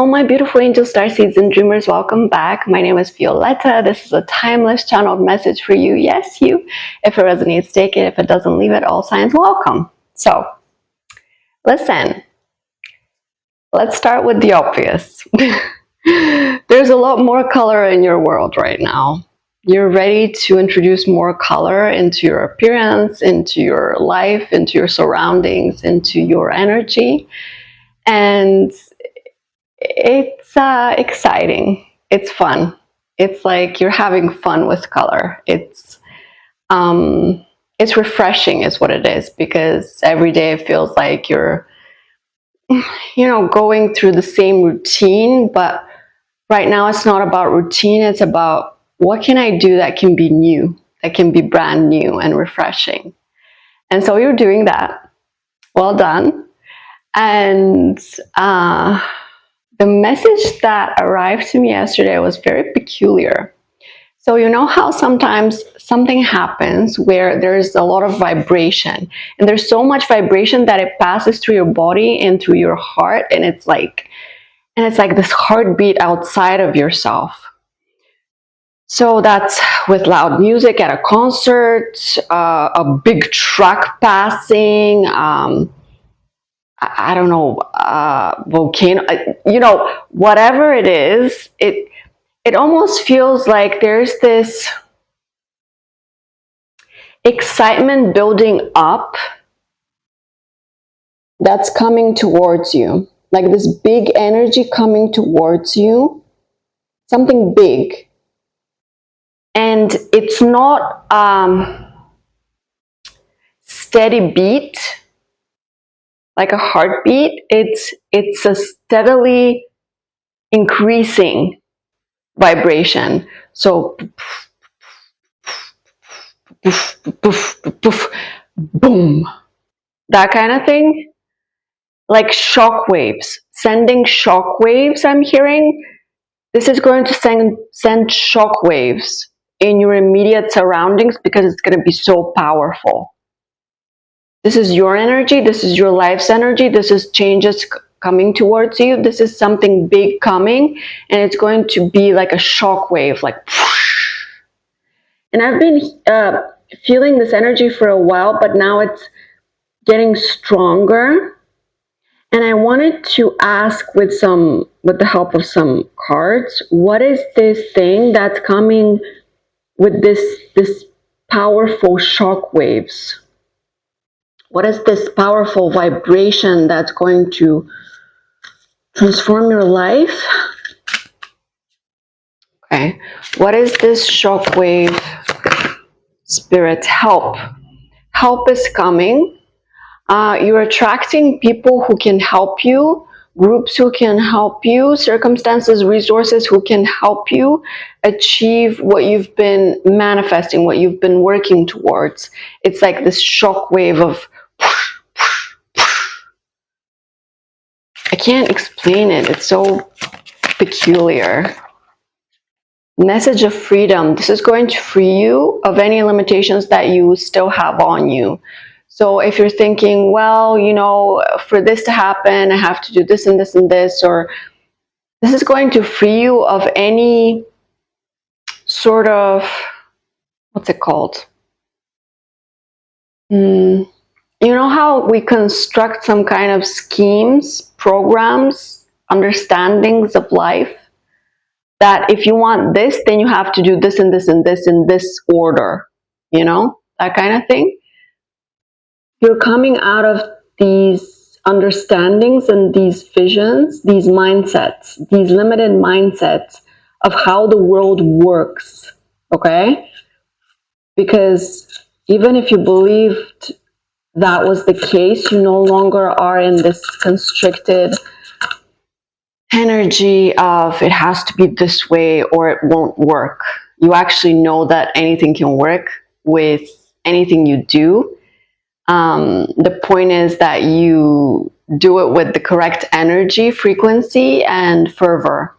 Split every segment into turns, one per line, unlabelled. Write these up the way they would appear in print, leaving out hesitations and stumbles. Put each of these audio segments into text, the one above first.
Hello, my beautiful angel starseeds and dreamers. Welcome back. My name is Violeta. This is a timeless channeled message for you. Yes, you. If it resonates, take it. If it doesn't, leave it. All signs welcome. So, listen. Let's start with the obvious. There's a lot more color in your world right now. You're ready to introduce more color into your appearance, into your life, into your surroundings, into your energy. And it's exciting. It's fun. It's like you're having fun with color. It's refreshing is what it is, because every day it feels like you're, going through the same routine. But right now it's not about routine. It's about what can I do that can be new, that can be brand new and refreshing. And so you're doing that. Well done. And the message that arrived to me yesterday was very peculiar. So you know how sometimes something happens where there's a lot of vibration, and there's so much vibration that it passes through your body and through your heart, and it's like this heartbeat outside of yourself. So that's with loud music at a concert, a big truck passing, I don't know, volcano, whatever it is, it almost feels like there's this excitement building up that's coming towards you, like this big energy coming towards you, something big. And it's not steady beat, like a heartbeat. It's a steadily increasing vibration. So boom, that kind of thing, like shock waves, sending shock waves. I'm hearing this is going to send shock waves in your immediate surroundings, because it's going to be so powerful. This is your energy. This is your life's energy. This is changes coming towards you. This is something big coming, and it's going to be like a shock wave, like whoosh. And I've been feeling this energy for a while, but now it's getting stronger. And I wanted to ask with the help of some cards, what is this thing that's coming with this powerful shock waves? What is this powerful vibration that's going to transform your life? Okay, what is this shockwave? Spirit, help. Help is coming. You're attracting people who can help you, groups who can help you, circumstances, resources who can help you achieve what you've been manifesting, what you've been working towards. It's like this shockwave of I can't explain it. It's so peculiar. Message of freedom. This is going to free you of any limitations that you still have on you. So if you're thinking, well, for this to happen, I have to do this and this and this, or this is going to free you of any sort of, what's it called? You know how we construct some kind of schemes, programs, understandings of life, that if you want this, then you have to do this and this and this in this order, that kind of thing. You're coming out of these understandings and these visions, these mindsets, these limited mindsets of how the world works, okay? Because even if you believed that was the case, you no longer are in this constricted energy of it has to be this way or it won't work. You actually know that anything can work with anything you do. The point is that you do it with the correct energy, frequency, and fervor.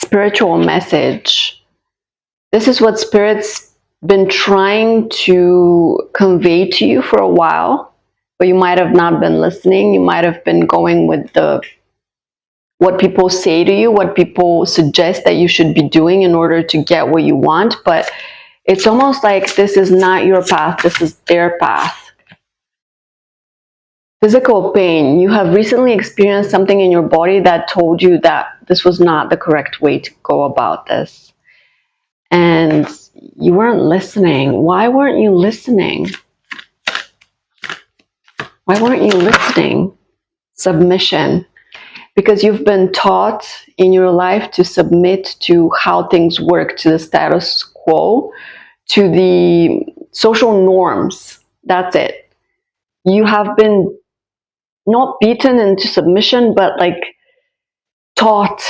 Spiritual message. This is what Spirit's been trying to convey to you for a while, but you might have not been listening. You might have been going with the what people say to you, what people suggest that you should be doing in order to get what you want. But it's almost like this is not your path, this is their path. Physical pain. You have recently experienced something in your body that told you that this was not the correct way to go about this. And you weren't listening. Why weren't you listening? Why weren't you listening? Submission. Because you've been taught in your life to submit to how things work, to the status quo, to the social norms. That's it. You have been not beaten into submission, but like taught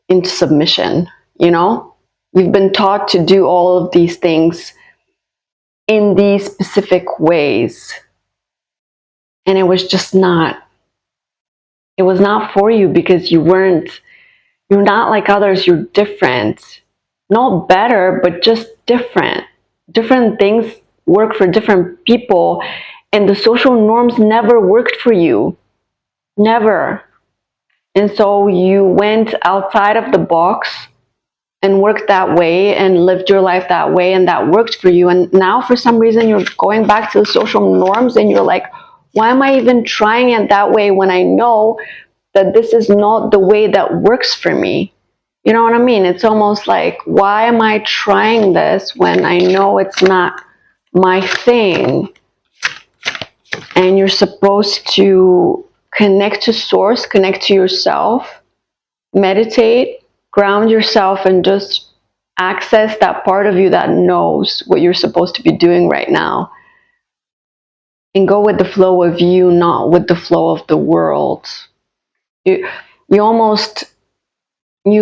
into submission, you know? You've been taught to do all of these things in these specific ways. And it was just not, it was not for you because you're not like others, you're different. Not better, but just different. Different things work for different people, and the social norms never worked for you. Never. And so you went outside of the box and worked that way and lived your life that way, and that worked for you. And now for some reason you're going back to the social norms and you're like, why am I even trying it that way when I know that this is not the way that works for me? You know what I mean? It's almost like, why am I trying this when I know it's not my thing? And you're supposed to connect to source, connect to yourself, meditate, ground yourself, and just access that part of you that knows what you're supposed to be doing right now. And go with the flow of you, not with the flow of the world. You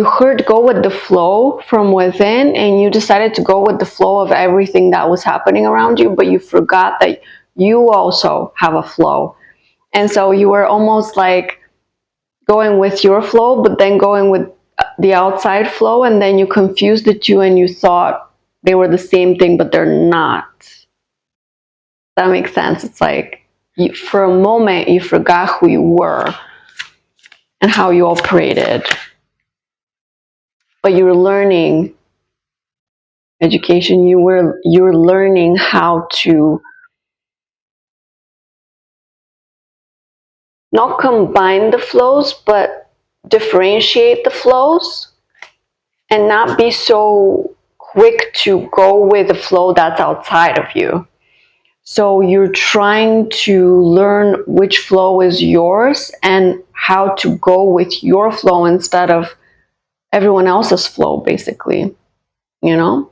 heard go with the flow from within, and you decided to go with the flow of everything that was happening around you, but you forgot that you also have a flow. And so you were almost like going with your flow, but then going with the outside flow, and then you confused the two and you thought they were the same thing, but they're not. That makes sense. It's like for a moment you forgot who you were and how you operated. But you're learning education, you're learning how to not combine the flows, but differentiate the flows and not be so quick to go with the flow that's outside of you. So you're trying to learn which flow is yours and how to go with your flow instead of everyone else's flow, basically, you know?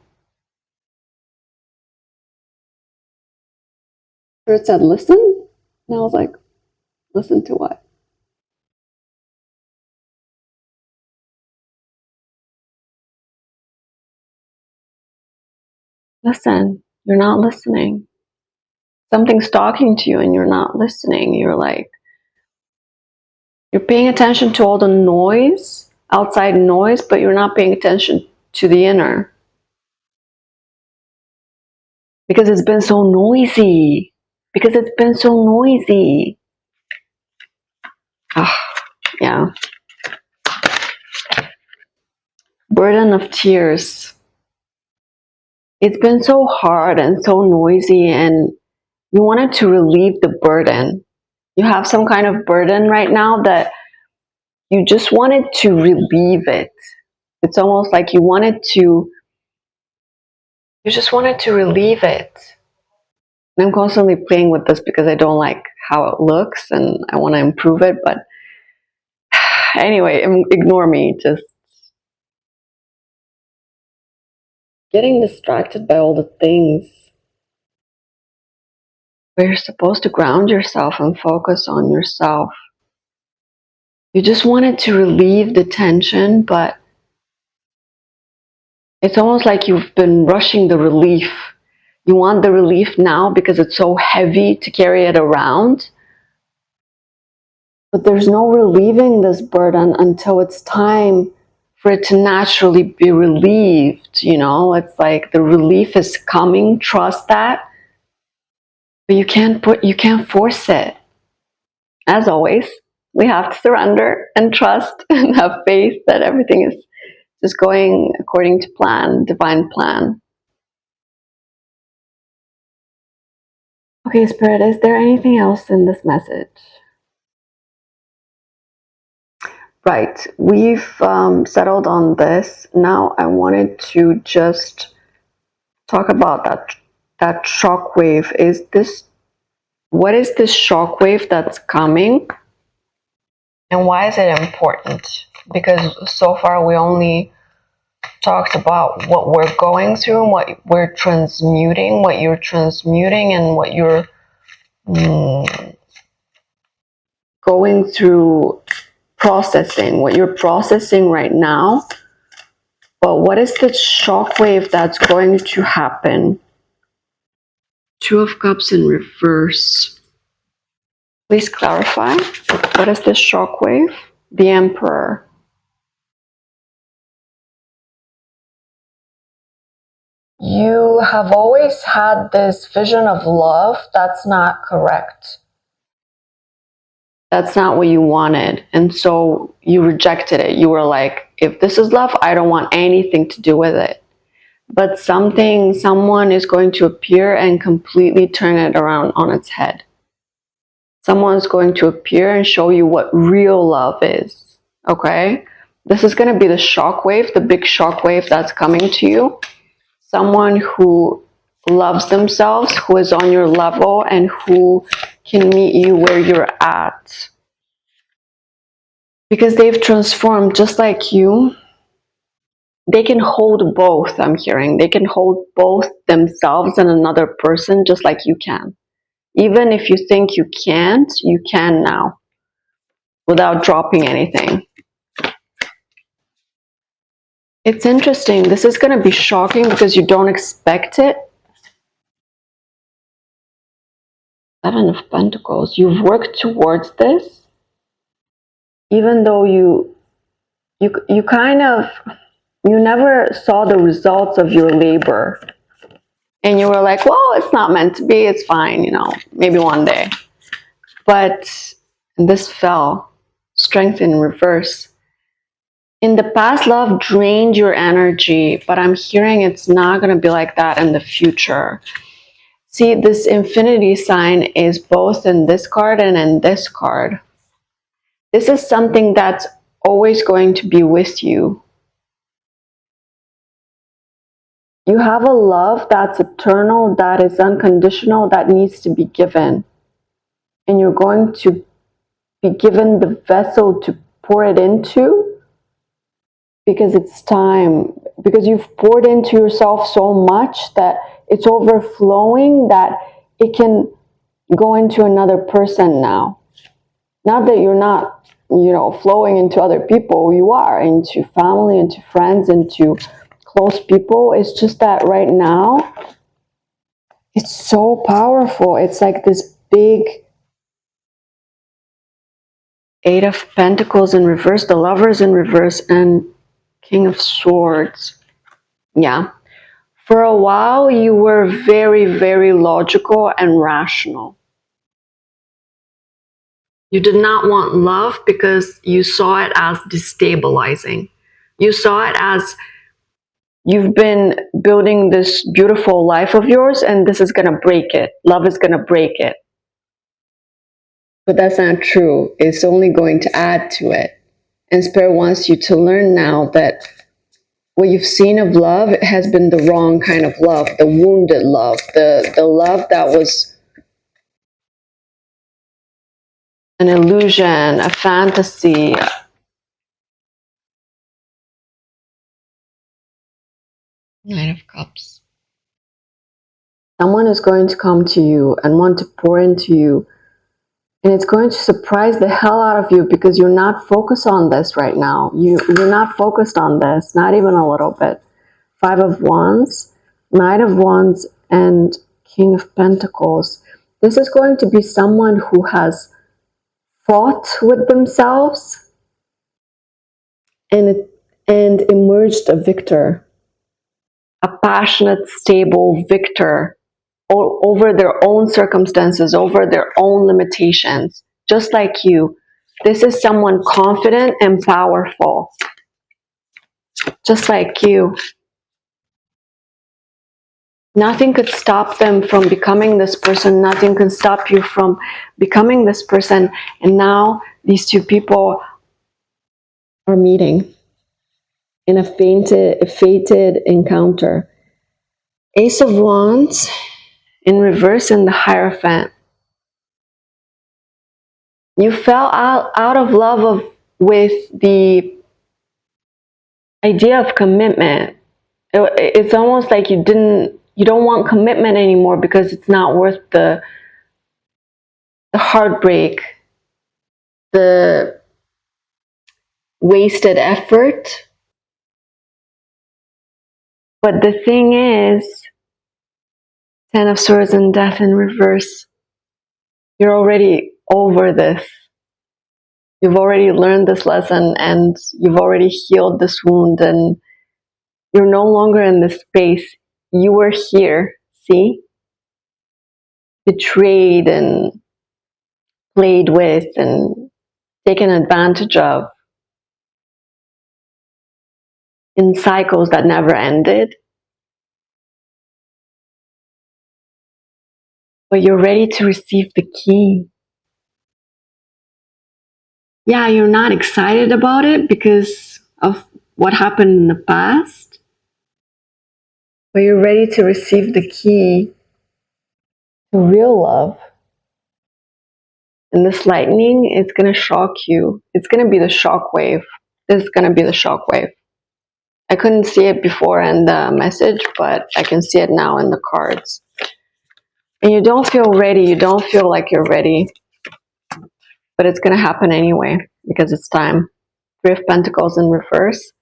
Spirit said, listen. And I was like, listen to what? Listen. You're not listening. Something's talking to you and you're not listening. You're like, you're paying attention to all the noise, outside noise, but you're not paying attention to the inner. Because it's been so noisy. Because it's been so noisy. Ah, yeah. Burden of tears. It's been so hard and so noisy, and you wanted to relieve the burden. You have some kind of burden right now that you just wanted to relieve it. It's almost like you just wanted to relieve it. And I'm constantly playing with this because I don't like how it looks and I want to improve it, but anyway, ignore me. Just getting distracted by all the things where you're supposed to ground yourself and focus on yourself. You just wanted to relieve the tension, but it's almost like you've been rushing the relief. You want the relief now because it's so heavy to carry it around. But there's no relieving this burden until it's time for it to naturally be relieved. You know, it's like the relief is coming, trust that. But you can't force it. As always, We have to surrender and trust and have faith that everything is just going according to plan, divine plan. Okay, Spirit, is there anything else in this message? Right, we've settled on this. Now I wanted to just talk about that shockwave. What is this shockwave that's coming? And why is it important? Because so far we only talked about what we're going through and what we're transmuting, what you're transmuting, and what you're going through processing, what you're processing right now. But what is the shockwave that's going to happen? Two of Cups in reverse. Please clarify. What is this shockwave? The Emperor. You have always had this vision of love that's not correct. That's not what you wanted. And so you rejected it. You were like, if this is love, I don't want anything to do with it. But someone is going to appear and completely turn it around on its head. Someone's going to appear and show you what real love is. Okay? This is going to be the shockwave, the big shockwave that's coming to you. Someone who loves themselves, who is on your level, and who can meet you where you're at. Because they've transformed just like you. They can hold both, I'm hearing. They can hold both themselves and another person just like you can. Even if you think you can't, you can now. Without dropping anything. It's interesting. This is going to be shocking because you don't expect it. Seven of Pentacles. You've worked towards this. Even though you never saw the results of your labor. And you were like, well, it's not meant to be. It's fine, you know, maybe one day. But this fell. Strength in reverse. In the past, love drained your energy, but I'm hearing it's not going to be like that in the future. See, this infinity sign is both in this card and in this card. This is something that's always going to be with you. You have a love that's eternal, that is unconditional, that needs to be given. And you're going to be given the vessel to pour it into because it's time. Because you've poured into yourself so much that it's overflowing, that it can go into another person now. Not that you're not, you know, flowing into other people. You are, into family, into friends, into close people. It's just that right now, it's so powerful. It's like this big Eight of Pentacles in reverse, the Lovers in reverse, and King of Swords. Yeah. For a while, you were very, very logical and rational. You did not want love because you saw it as destabilizing. You saw it as you've been building this beautiful life of yours and this is going to break it. Love is going to break it. But that's not true. It's only going to add to it. And Spirit wants you to learn now that what you've seen of love has been the wrong kind of love, the wounded love, the love that was an illusion, a fantasy. Nine of Cups. Someone is going to come to you and want to pour into you. And it's going to surprise the hell out of you because you're not focused on this right now. You're not focused on this, not even a little bit. Five of Wands, Knight of Wands, and King of Pentacles. This is going to be someone who has fought with themselves and emerged a victor. A passionate, stable victor over their own circumstances, over their own limitations, just like you. This is someone confident and powerful, just like you. Nothing could stop them from becoming this person. Nothing can stop you from becoming this person. And now these two people are meeting in a fated encounter. Ace of Wands in reverse in the Hierophant. You fell out of love with the idea of commitment. It's almost like you don't want commitment anymore because it's not worth the heartbreak, the wasted effort. But the thing is, Ten of Swords and Death in reverse, you're already over this. You've already learned this lesson and you've already healed this wound, and you're no longer in this space. You were here, see? Betrayed and played with and taken advantage of in cycles that never ended. But you're ready to receive the key. Yeah, you're not excited about it because of what happened in the past, but you're ready to receive the key to real love. And this lightning is going to shock you. It's going to be the shock wave. This is going to be the shock wave. I couldn't see it before in the message, but I can see it now in the cards. And you don't feel ready. You don't feel like you're ready. But it's going to happen anyway because it's time. Three of Pentacles in reverse.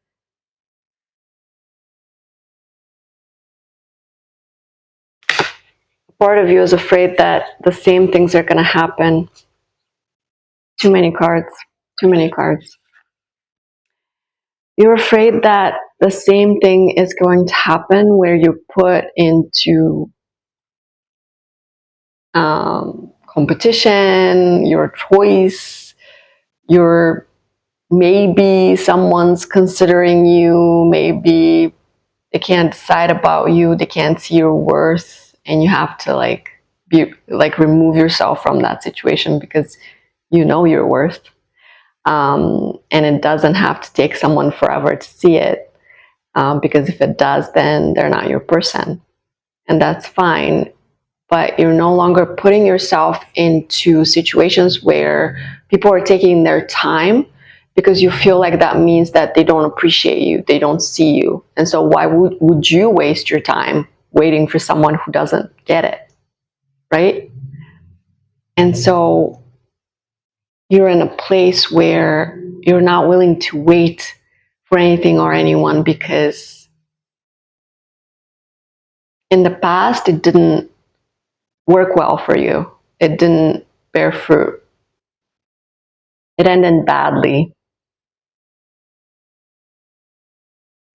Part of you is afraid that the same things are going to happen. Too many cards. Too many cards. You're afraid that the same thing is going to happen where you're put into competition, your choice, your maybe someone's considering you, maybe they can't decide about you, they can't see your worth, and you have to remove yourself from that situation because you know your worth. And it doesn't have to take someone forever to see it, because if it does, then they're not your person, and that's fine. But you're no longer putting yourself into situations where people are taking their time because you feel like that means that they don't appreciate you, they don't see you. And so why would you waste your time waiting for someone who doesn't get it, right? And so you're in a place where you're not willing to wait for anything or anyone because in the past it didn't work well for you. It didn't bear fruit. It ended badly.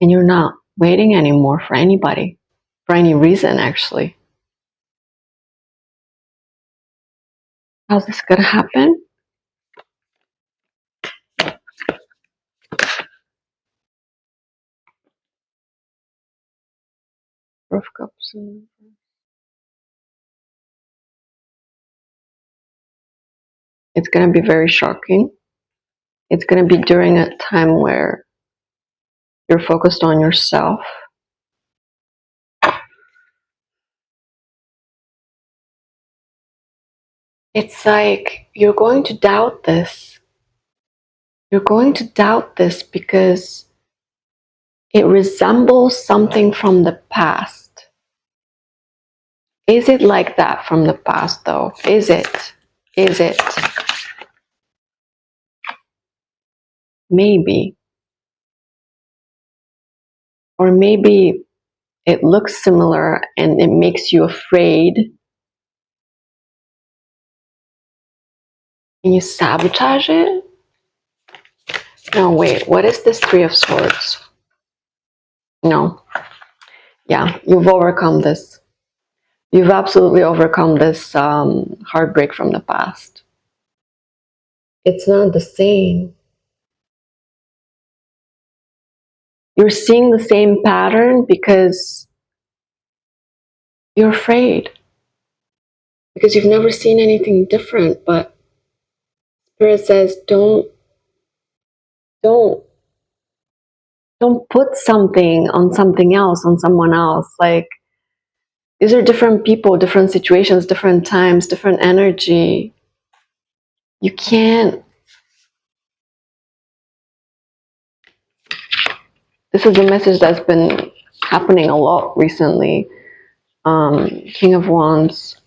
And you're not waiting anymore for anybody, for any reason, actually. How's this gonna happen? Four of Cups. It's gonna be very shocking. It's gonna be during a time where you're focused on yourself. It's like you're going to doubt this. You're going to doubt this because it resembles something from the past. Is it like that from the past, though? Is it? Is it? Maybe. Or maybe it looks similar and it makes you afraid. And you sabotage it? No, wait, what is this Three of Swords? No. Yeah, you've overcome this. You've absolutely overcome this heartbreak from the past. It's not the same. You're seeing the same pattern because you're afraid. Because you've never seen anything different, but Spirit says don't put something on something else, on someone else. Like, these are different people, different situations, different times, different energy. You can't. This is a message that's been happening a lot recently. King of Wands.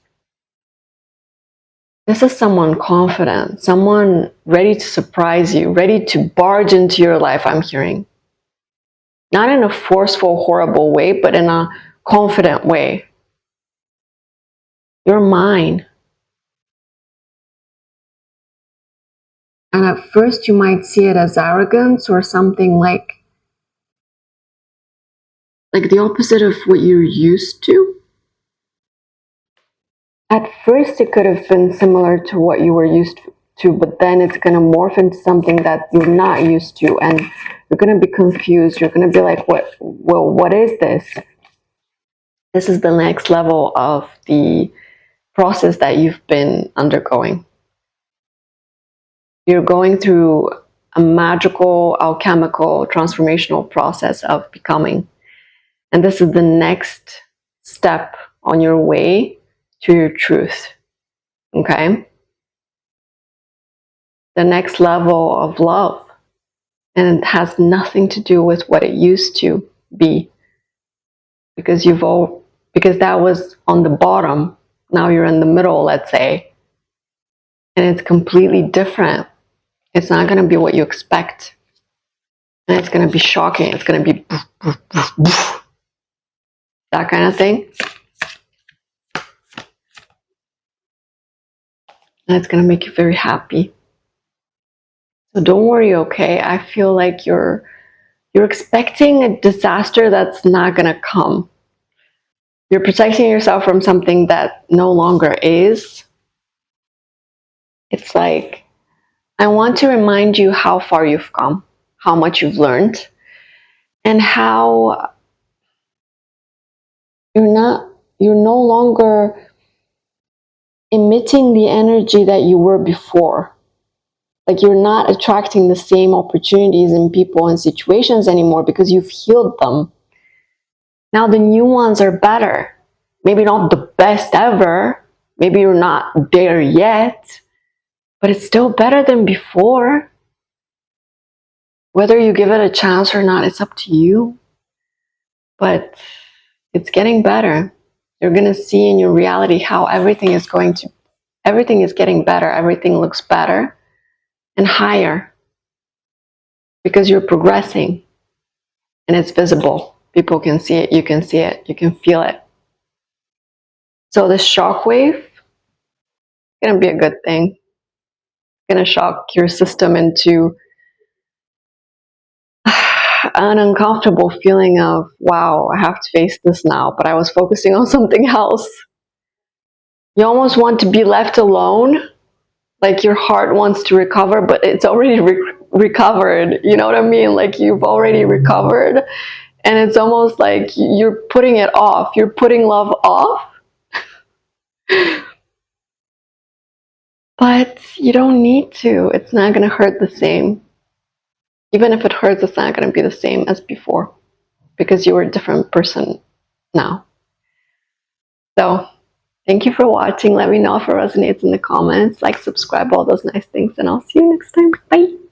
This is someone confident, someone ready to surprise you, ready to barge into your life, I'm hearing. Not in a forceful, horrible way, but in a confident way. You're mine. And at first you might see it as arrogance or something like the opposite of what you're used to. At first it could have been similar to what you were used to, but then it's going to morph into something that you're not used to, and you're going to be confused. You're going to be like, what is this? This is the next level of the process that you've been undergoing. You're going through a magical, alchemical, transformational process of becoming. And this is the next step on your way to your truth. Okay? The next level of love. And it has nothing to do with what it used to be. Because that was on the bottom. Now you're in the middle, let's say. And it's completely different. It's not going to be what you expect. And it's going to be shocking. It's going to be that kind of thing. And it's going to make you very happy. So don't worry, okay? I feel like you're expecting a disaster that's not going to come. You're protecting yourself from something that no longer is. It's like, I want to remind you how far you've come, how much you've learned, and how you're no longer emitting the energy that you were before. Like, you're not attracting the same opportunities in people and situations anymore because you've healed them. Now the new ones are better. Maybe not the best ever. Maybe you're not there yet, but it's still better than before. Whether you give it a chance or not, it's up to you. But it's getting better. You're going to see in your reality how everything is getting better. Everything looks better and higher because you're progressing and it's visible. People can see it. You can see it. You can feel it. So this shockwave is going to be a good thing. It's going to shock your system into an uncomfortable feeling of, wow, I have to face this now, but I was focusing on something else. You almost want to be left alone, like your heart wants to recover, but it's already recovered. You know what I mean? Like, you've already recovered, and it's almost like you're putting it off. You're putting love off. But you don't need to. It's not going to hurt the same. Even if it hurts, it's not going to be the same as before because you're a different person now. So thank you for watching. Let me know if it resonates in the comments. Like, subscribe, all those nice things, and I'll see you next time. Bye.